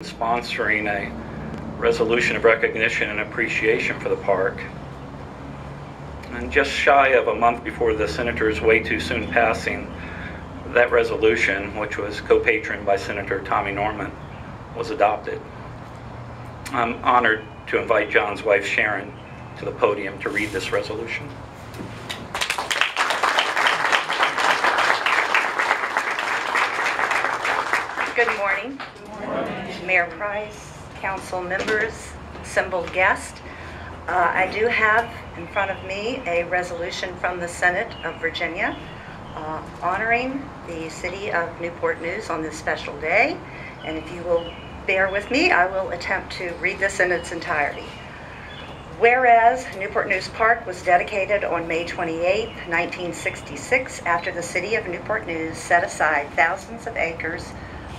Sponsoring a resolution of recognition and appreciation for the park. And just shy of a month before the Senator's way too soon passing, that resolution, which was co-patroned by Senator Tommy Norman, was adopted. I'm honored to invite John's wife Sharon to the podium to read this resolution. Good morning. Mayor Price, council members, assembled guests. I do have in front of me a resolution from the Senate of Virginia honoring the city of Newport News on this special day. And if you will bear with me, I will attempt to read this in its entirety. Whereas Newport News Park was dedicated on May 28, 1966, after the city of Newport News set aside thousands of acres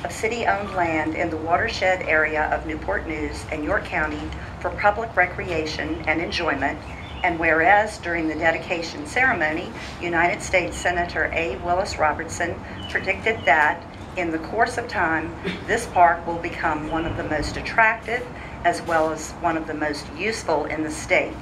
of city-owned land in the watershed area of Newport News and York County for public recreation and enjoyment, and whereas during the dedication ceremony, United States Senator A. Willis Robertson predicted that in the course of time, this park will become one of the most attractive as well as one of the most useful in the state.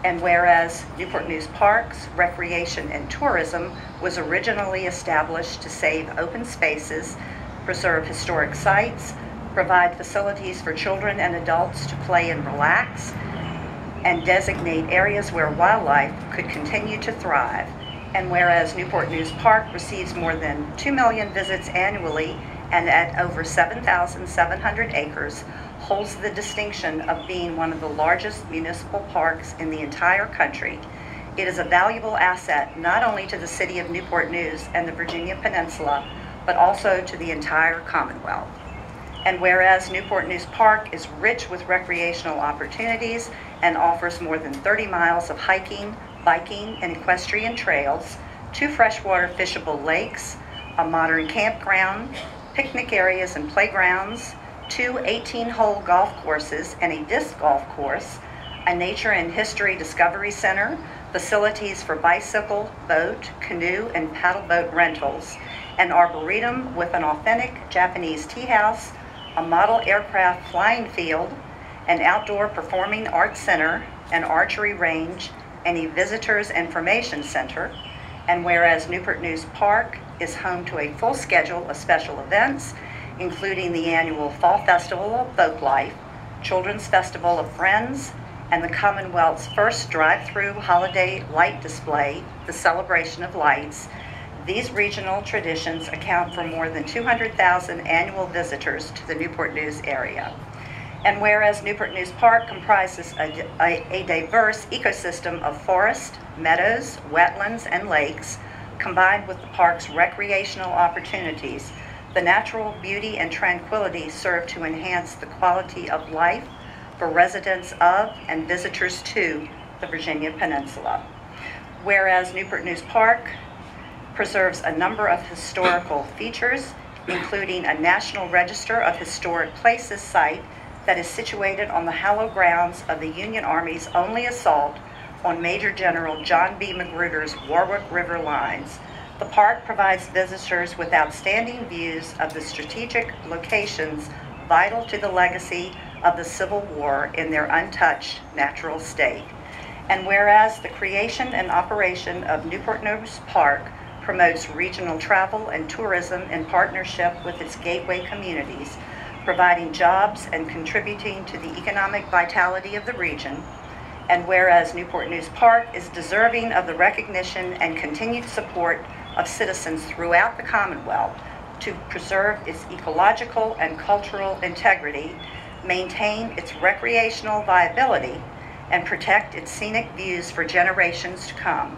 And whereas Newport News Parks, Recreation and Tourism was originally established to save open spaces, preserve historic sites, provide facilities for children and adults to play and relax, and designate areas where wildlife could continue to thrive. And whereas Newport News Park receives more than 2 million visits annually and at over 7,700 acres, holds the distinction of being one of the largest municipal parks in the entire country, it is a valuable asset not only to the city of Newport News and the Virginia Peninsula, but also to the entire Commonwealth. And whereas Newport News Park is rich with recreational opportunities and offers more than 30 miles of hiking, biking, and equestrian trails, 2 freshwater fishable lakes, a modern campground, picnic areas and playgrounds, 2 18-hole golf courses and a disc golf course, a nature and history discovery center, facilities for bicycle, boat, canoe, and paddle boat rentals, an arboretum with an authentic Japanese tea house, a model aircraft flying field, an outdoor performing arts center, an archery range, and a visitors information center. And whereas Newport News Park is home to a full schedule of special events, including the annual Fall Festival of Folklife, Children's Festival of Friends, and the Commonwealth's first drive-through holiday light display, the Celebration of Lights, these regional traditions account for more than 200,000 annual visitors to the Newport News area. And whereas Newport News Park comprises a diverse ecosystem of forest, meadows, wetlands, and lakes, combined with the park's recreational opportunities, the natural beauty and tranquility serve to enhance the quality of life for residents of and visitors to the Virginia Peninsula. Whereas Newport News Park preserves a number of historical features, including a National Register of Historic Places site that is situated on the hallowed grounds of the Union Army's only assault on Major General John B. Magruder's Warwick River lines. The park provides visitors with outstanding views of the strategic locations vital to the legacy of the Civil War in their untouched natural state. And whereas the creation and operation of Newport News Park promotes regional travel and tourism in partnership with its gateway communities, providing jobs and contributing to the economic vitality of the region. And whereas Newport News Park is deserving of the recognition and continued support of citizens throughout the Commonwealth to preserve its ecological and cultural integrity, maintain its recreational viability, and protect its scenic views for generations to come.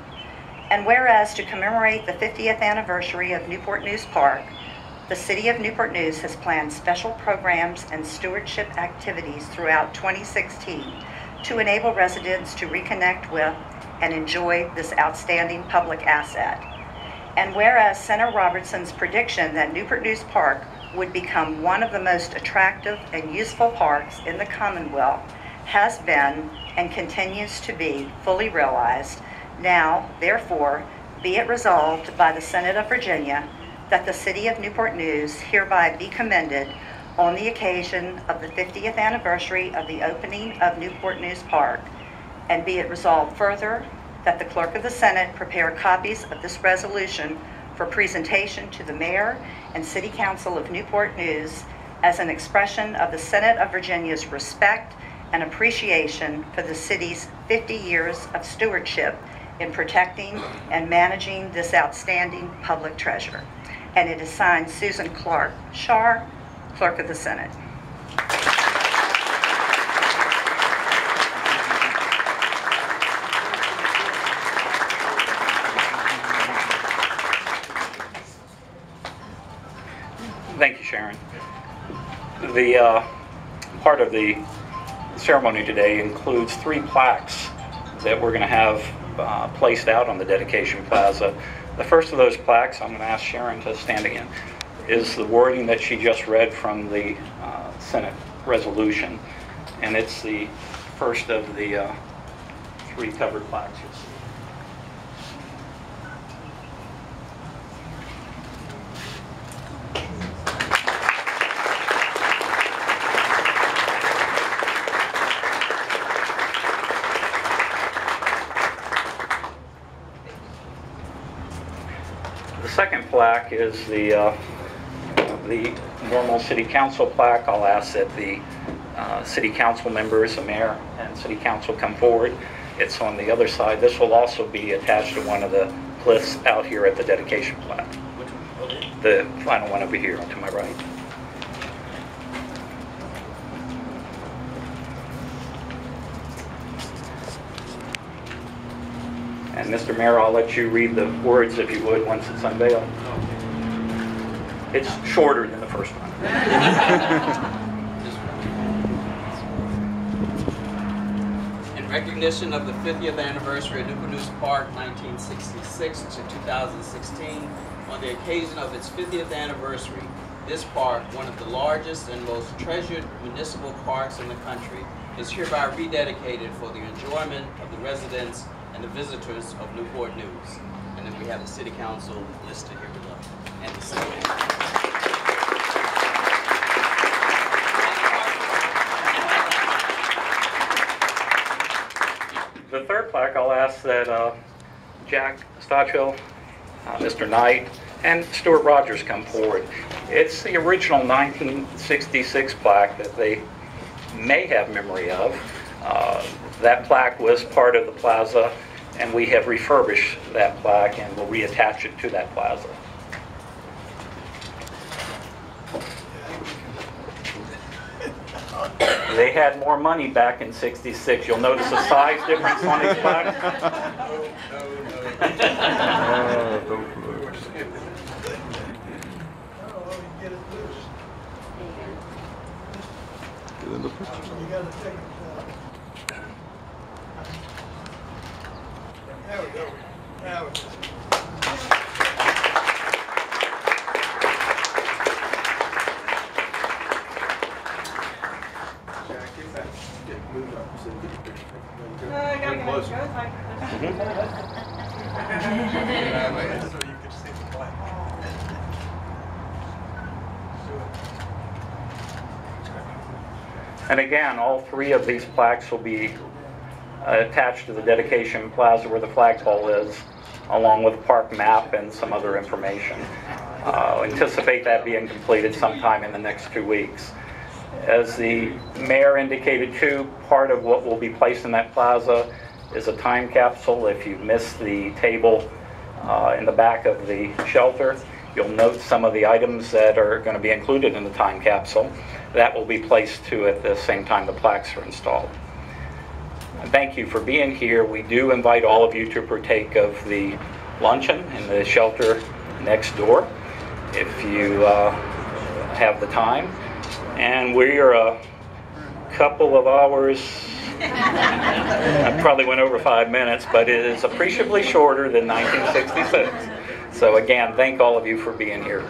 And whereas to commemorate the 50th anniversary of Newport News Park, the City of Newport News has planned special programs and stewardship activities throughout 2016 to enable residents to reconnect with and enjoy this outstanding public asset. And whereas Senator Robertson's prediction that Newport News Park would become one of the most attractive and useful parks in the Commonwealth has been and continues to be fully realized, now, therefore, be it resolved by the Senate of Virginia that the City of Newport News hereby be commended on the occasion of the 50th anniversary of the opening of Newport News Park, and be it resolved further that the Clerk of the Senate prepare copies of this resolution for presentation to the Mayor and City Council of Newport News as an expression of the Senate of Virginia's respect and appreciation for the city's 50 years of stewardship in protecting and managing this outstanding public treasure. And it is signed Susan Clark Shar, Clerk of the Senate. Thank you, Sharon. The part of the ceremony today includes 3 plaques that we're going to have placed out on the dedication plaza. The first of those plaques, I'm going to ask Sharon to stand again, is the wording that she just read from the Senate resolution, and it's the first of the 3 covered plaques you'll see. The second plaque is the normal City Council plaque. I'll ask that the City Council members, the Mayor and City Council come forward. It's on the other side. This will also be attached to one of the cliffs out here at the dedication plaque. The final one over here to my right. And Mr. Mayor, I'll let you read the words if you would once it's unveiled. It's shorter than the first one. In recognition of the 50th anniversary of Newport News Park, 1966 to 2016, on the occasion of its 50th anniversary, this park, one of the largest and most treasured municipal parks in the country, is hereby rededicated for the enjoyment of the residents and the visitors of Newport News. And then we have the City Council listed here below, and the City. The third plaque, I'll ask that Jack Stotchell, Mr. Knight, and Stuart Rogers come forward. It's the original 1966 plaque that they may have memory of. That plaque was part of the plaza, and we have refurbished that plaque and will reattach it to that plaza. They had more money back in '66. You'll notice a size difference on these plaques. There we go. Now we go. Move up so you get a picture. Come closer. So you can see the flag. And again, all 3 of these plaques will be attached to the dedication plaza where the flagpole is, along with the park map and some other information. Anticipate that being completed sometime in the next 2 weeks. As the mayor indicated too, part of what will be placed in that plaza is a time capsule. If you missed the table in the back of the shelter, you'll note some of the items that are going to be included in the time capsule. That will be placed too at the same time the plaques are installed. Thank you for being here. We do invite all of you to partake of the luncheon in the shelter next door if you have the time. And we are a couple of hours, I probably went over 5 minutes, but it is appreciably shorter than 1966. So again, thank all of you for being here.